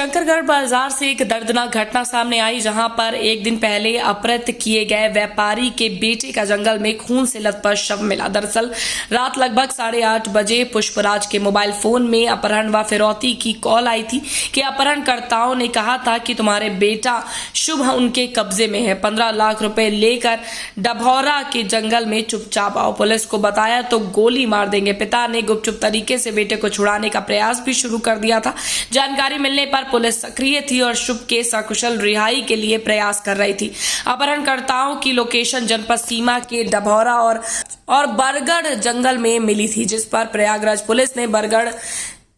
शंकरगढ़ बाजार से एक दर्दनाक घटना सामने आई, जहां पर एक दिन पहले अपहृत किए गए व्यापारी के बेटे का जंगल में खून से लथपथ शव मिला। दरअसल रात लगभग 8:30 बजे पुष्पराज के मोबाइल फोन में अपहरण व फिरौती की कॉल आई थी कि अपहरणकर्ताओं ने कहा था कि तुम्हारे बेटा शुभ उनके कब्जे में है, 15 लाख रुपए लेकर डभौरा के जंगल में चुपचाप आओ। पुलिस को बताया तो गोली मार देंगे। पिता ने गुपचुप तरीके से बेटे को छुड़ाने का प्रयास भी शुरू कर दिया था। जानकारी मिलने पर पुलिस सक्रिय थी और शुभ के सकुशल रिहाई के लिए प्रयास कर रही थी। अपहरणकर्ताओं की लोकेशन जनपद सीमा के डभौरा और बरगढ़ जंगल में मिली थी, जिस पर प्रयागराज पुलिस ने बरगढ़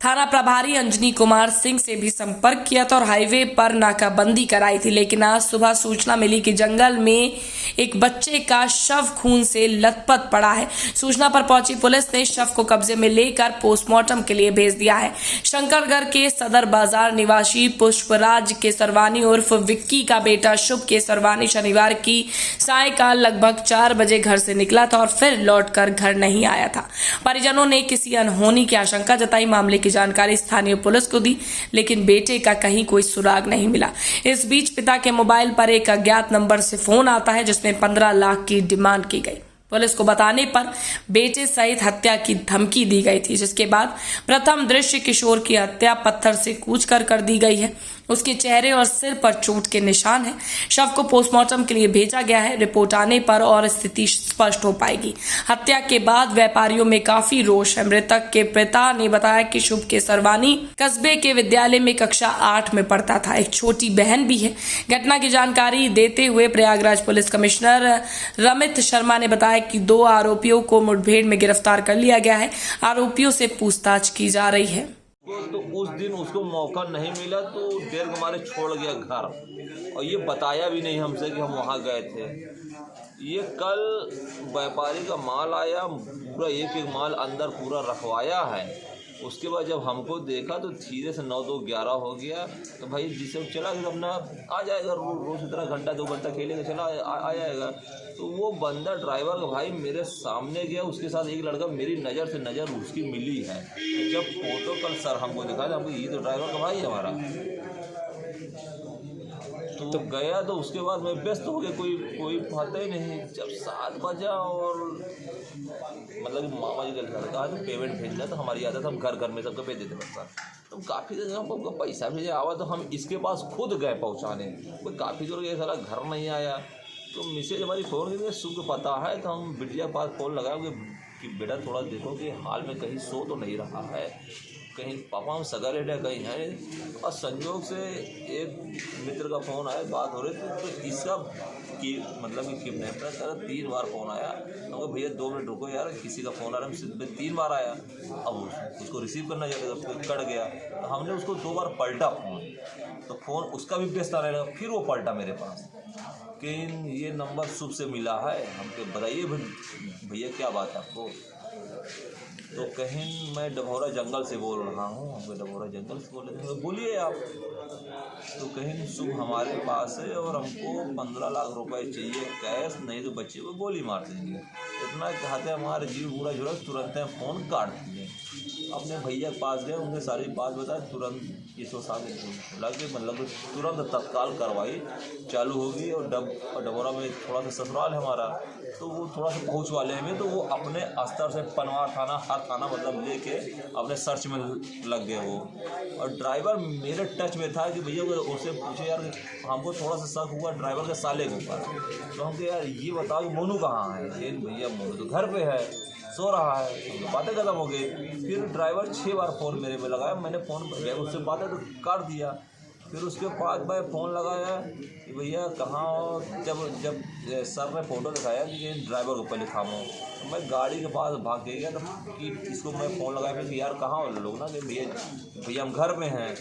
थाना प्रभारी अंजनी कुमार सिंह से भी संपर्क किया था और हाईवे पर नाकाबंदी कराई थी। लेकिन आज सुबह सूचना मिली कि जंगल में एक बच्चे का शव खून से लथपथ पड़ा है। सूचना पर पहुंची पुलिस ने शव को कब्जे में लेकर पोस्टमार्टम के लिए भेज दिया है। शंकरगढ़ के सदर बाजार निवासी पुष्पराज के सरवानी उर्फ विक्की का बेटा शुभ के सरवानी शनिवार की सायकाल लगभग 4 बजे घर से निकला था और फिर लौटकर घर नहीं आया था। परिजनों ने किसी अनहोनी की आशंका जताई। मामले की जानकारी स्थानीय पुलिस को दी, लेकिन बेटे का कहीं कोई सुराग नहीं मिला। इस बीच पिता के मोबाइल पर एक अज्ञात नंबर से फोन आता है, जिसमें 15 लाख की डिमांड की गई। पुलिस को बताने पर बेटे सहित हत्या की धमकी दी गई थी, जिसके बाद प्रथम दृश्य किशोर की हत्या पत्थर से कूचकर कर दी गई है। उसके चेहरे और सिर पर चोट के निशान हैं। शव को पोस्टमार्टम के लिए भेजा गया है। रिपोर्ट आने पर और स्थिति स्पष्ट हो पाएगी। हत्या के बाद व्यापारियों में काफी रोष है। मृतक के पिता ने बताया कि शुभ के सरवानी कस्बे के विद्यालय में कक्षा 8 में पढ़ता था। एक छोटी बहन भी है। घटना की जानकारी देते हुए प्रयागराज पुलिस कमिश्नर रमित शर्मा ने बताया कि 2 आरोपियों को मुठभेड़ में गिरफ्तार कर लिया गया है। आरोपियों से पूछताछ की जा रही है। तो उस दिन उसको मौका नहीं मिला तो देर के मारे छोड़ गया घर, और ये बताया भी नहीं हमसे कि हम वहाँ गए थे। ये कल व्यापारी का माल आया, पूरा एक माल अंदर पूरा रखवाया है। उसके बाद जब हमको देखा तो धीरे से 9-2-11 हो गया। तो भाई जिसे चला गया अपना आ जाएगा, रोज इतना घंटा 2 घंटा खेलेगा, चला आ जाएगा। तो वो बंदा ड्राइवर का भाई मेरे सामने गया, उसके साथ एक लड़का, मेरी नज़र से नज़र उसकी मिली है। जब फोटो कल सर हमको दिखाया, हमको ये तो ड्राइवर का भाई है हमारा। तो गया तो उसके बाद मैं व्यस्त हो गया, कोई पता ही नहीं। जब 7 बजा और मतलब मामा जी कहा तो पेमेंट भेजना, तो हमारी आदत हम घर में सबको भेज देते पैसा। तो काफ़ी देर हमको पैसा भेजा आवा, तो हम इसके पास खुद गए पहुँचाने। कोई काफ़ी दूर गया, सारा घर नहीं आया। तो मिसेज हमारी फ़ोन की सुबह को पता है, तो हम बिटिया के पास फ़ोन लगाए कि बेटा थोड़ा देखो कि हाल में कहीं सो तो नहीं रहा है, कहीं पापा हम सगा रेट है कहीं है। और संयोग से एक मित्र का फ़ोन आया, बात हो रही थी, तो इसका कि मतलब कि किडनैपर का 3 बार फ़ोन आया। तो भैया 2 मिनट रुको यार, किसी का फ़ोन आ रहा है। 3 बार आया, अब उसको रिसीव करना चाहिए, तो कट गया। तो हमने उसको 2 बार पलटा फ़ोन, तो फ़ोन उसका भी व्यस्त आ रहेगा। फिर वो पलटा मेरे पास कि ये नंबर शुभ से मिला है, हमको बताइए भैया क्या बात है आपको। तो कहीं मैं डभौरा जंगल से बोल रहा हूँ, हमको डभौरा जंगल से बोल रहे थे। बोलिए आप। तो कहीं शुभ हमारे पास है और हमको 15 लाख रुपए चाहिए कैश, नहीं तो बच्चे को गोली मार देंगे। इतना कहते हमारे जीव पूरा जुड़ा, तुरंत फ़ोन काट दिए। अपने भैया के पास गए, उन्हें सारी बात बताई, तुरंत इसको सामने लगे, मतलब तुरंत तत्काल कार्रवाई चालू होगी। और डभौरा में थोड़ा सा ससुराल है हमारा, तो वो थोड़ा सा पहुँच वाले में, तो वो अपने स्तर से पनवार थाना, हर थाना मतलब लेके अपने सर्च में लग गए वो। और ड्राइवर मेरे टच में था कि भैया उससे पूछे यार, हमको थोड़ा सा शक हुआ ड्राइवर के साले के ऊपर। तो हमको यार ये बताओ कि मोनू कहाँ है। लेकिन भैया मोनू तो घर पे है, सो रहा है। तो बातें खत्म हो गई। फिर ड्राइवर 6 बार फ़ोन मेरे पे लगाया, मैंने फ़ोन उससे बातें तो काट दिया। फिर उसके बाद मैं फ़ोन लगाया कि भैया कहाँ हो। जब सर ने फ़ोटो दिखाया कि ड्राइवर को पहले थामो, तो मैं गाड़ी के पास भाग के गया। तो कि इसको मैं फ़ोन लगाया फिर कि यार कहाँ हो लोग ना, कि भैया हम घर में हैं।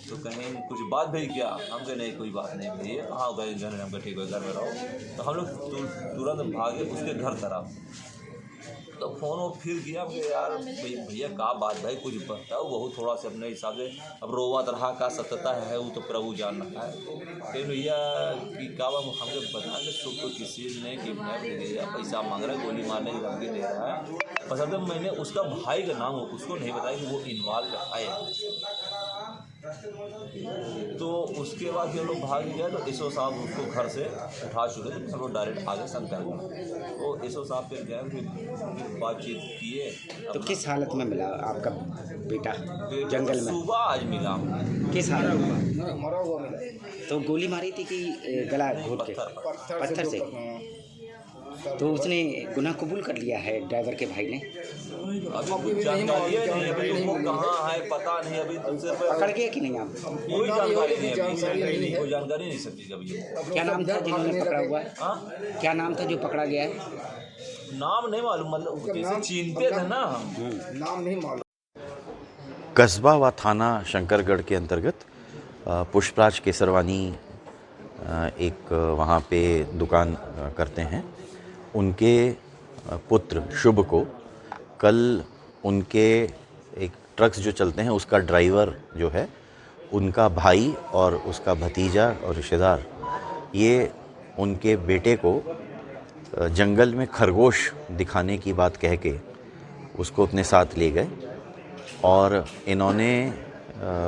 तो कहीं कुछ बात भाई क्या, हम कहे नहीं कोई बात नहीं भैया, कहाँ गए घर में। हम कहे ठीक है घर में रहो। तो हम लोग तुरंत भागे उसके घर तरफ। तो फ़ोन वो फिर किया कि यार भैया का बात भाई कुछ बताओ। वह थोड़ा सा अपने हिसाब से अब रोवा तरह का सत्यता है, वो तो प्रभु जान रहा है। फिर भैया कि का हमको बता कि सुख को किसी ने किडनैप ले लिया, पैसा मांग रहा है, गोली मारने की धमकी दे रहा है। बस मैंने उसका भाई का नाम उसको नहीं बताया कि वो इन्वॉल्व है। तो उसके बाद हम लोग भाग गए तो इसो साहब उसको घर से उठा चुके थे, हम लोग डायरेक्ट आगे शंकर। तो इसो साहब फिर गए, फिर बातचीत किए। तो किस हालत में मिला आपका बेटा बेटा जंगल में? सुबह आज मिला, किस हालत में? मरा हुआ मिला। तो गोली मारी थी कि गला घोट के? पत्थर से। तो उसने गुनाह कबूल कर लिया है ड्राइवर के भाई ने? अभी कुछ जानकारी नहीं, अभी तुमको कहाँ है पता नहीं, अभी तुमसे पकड़ गए कि नहीं आप? कोई जानकारी नहीं, अभी कोई जानकारी नहीं सकती कभी। क्या नाम था जिन्होंने पकड़ा हुआ है? हाँ, क्या नाम था जो पकड़ा गया है? नाम नहीं मालूम, मतलब जैसे चीनते थे ना हम, नाम नहीं मालूम। कस्बा व थाना शंकरगढ़ के अंतर्गत पुष्पराज केसरवानी एक वहाँ पे दुकान करते हैं। उनके पुत्र शुभ को कल उनके एक ट्रक्स जो चलते हैं उसका ड्राइवर जो है, उनका भाई और उसका भतीजा और रिश्तेदार, ये उनके बेटे को जंगल में खरगोश दिखाने की बात कह के उसको अपने साथ ले गए और इन्होंने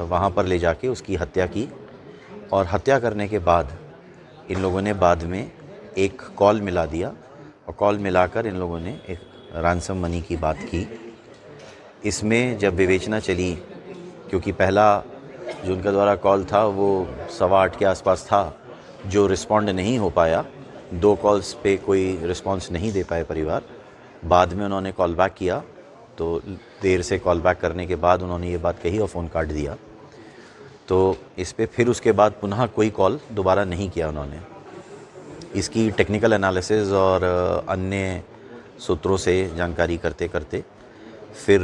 वहाँ पर ले जाके उसकी हत्या की। और हत्या करने के बाद इन लोगों ने बाद में एक कॉल मिला दिया और कॉल मिलाकर इन लोगों ने एक रैंसम मनी की बात की। इसमें जब विवेचना चली, क्योंकि पहला जो उनके द्वारा कॉल था वो 8:15 के आसपास था, जो रिस्पॉन्ड नहीं हो पाया, 2 कॉल्स पे कोई रिस्पॉन्स नहीं दे पाए परिवार। बाद में उन्होंने कॉल बैक किया, तो देर से कॉल बैक करने के बाद उन्होंने ये बात कही और फ़ोन काट दिया। तो इस पे फिर उसके बाद पुनः कोई कॉल दोबारा नहीं किया उन्होंने। इसकी टेक्निकल एनालिसिस और अन्य सूत्रों से जानकारी करते करते फिर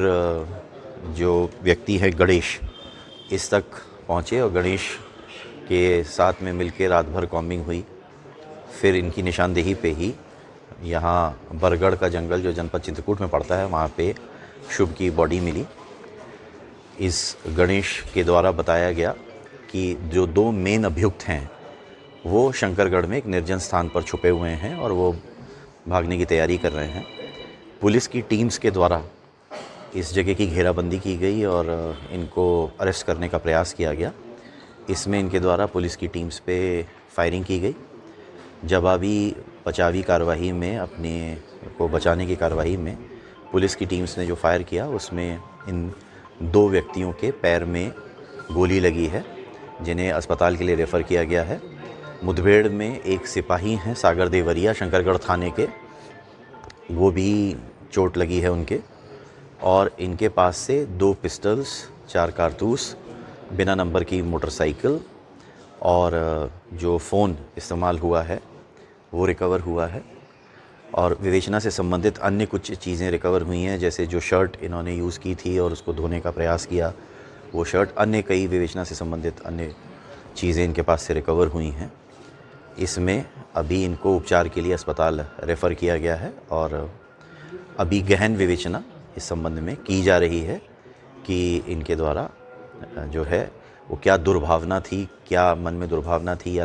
जो व्यक्ति है गणेश, इस तक पहुँचे और गणेश के साथ में मिलकर रात भर कॉम्बिंग हुई। फिर इनकी निशानदेही पे ही यहाँ बरगढ़ का जंगल जो जनपद चित्रकूट में पड़ता है, वहाँ पे शुभ की बॉडी मिली। इस गणेश के द्वारा बताया गया कि जो 2 मेन अभियुक्त हैं वो शंकरगढ़ में एक निर्जन स्थान पर छुपे हुए हैं और वो भागने की तैयारी कर रहे हैं। पुलिस की टीम्स के द्वारा इस जगह की घेराबंदी की गई और इनको अरेस्ट करने का प्रयास किया गया। इसमें इनके द्वारा पुलिस की टीम्स पे फायरिंग की गई। जवाबी बचावी कार्रवाई में, अपने को बचाने की कार्रवाई में पुलिस की टीम्स ने जो फायर किया उसमें इन 2 व्यक्तियों के पैर में गोली लगी है, जिन्हें अस्पताल के लिए रेफ़र किया गया है। मुठभेड़ में एक सिपाही हैं सागर देवरिया शंकरगढ़ थाने के, वो भी चोट लगी है उनके। और इनके पास से 2 पिस्टल्स, 4 कारतूस, बिना नंबर की मोटरसाइकिल और जो फ़ोन इस्तेमाल हुआ है वो रिकवर हुआ है। और विवेचना से संबंधित अन्य कुछ चीज़ें रिकवर हुई हैं, जैसे जो शर्ट इन्होंने यूज़ की थी और उसको धोने का प्रयास किया, वो शर्ट, अन्य कई विवेचना से संबंधित अन्य चीज़ें इनके पास से रिकवर हुई हैं। इसमें अभी इनको उपचार के लिए अस्पताल रेफ़र किया गया है और अभी गहन विवेचना इस संबंध में की जा रही है कि इनके द्वारा जो है वो क्या दुर्भावना थी, क्या मन में दुर्भावना थी या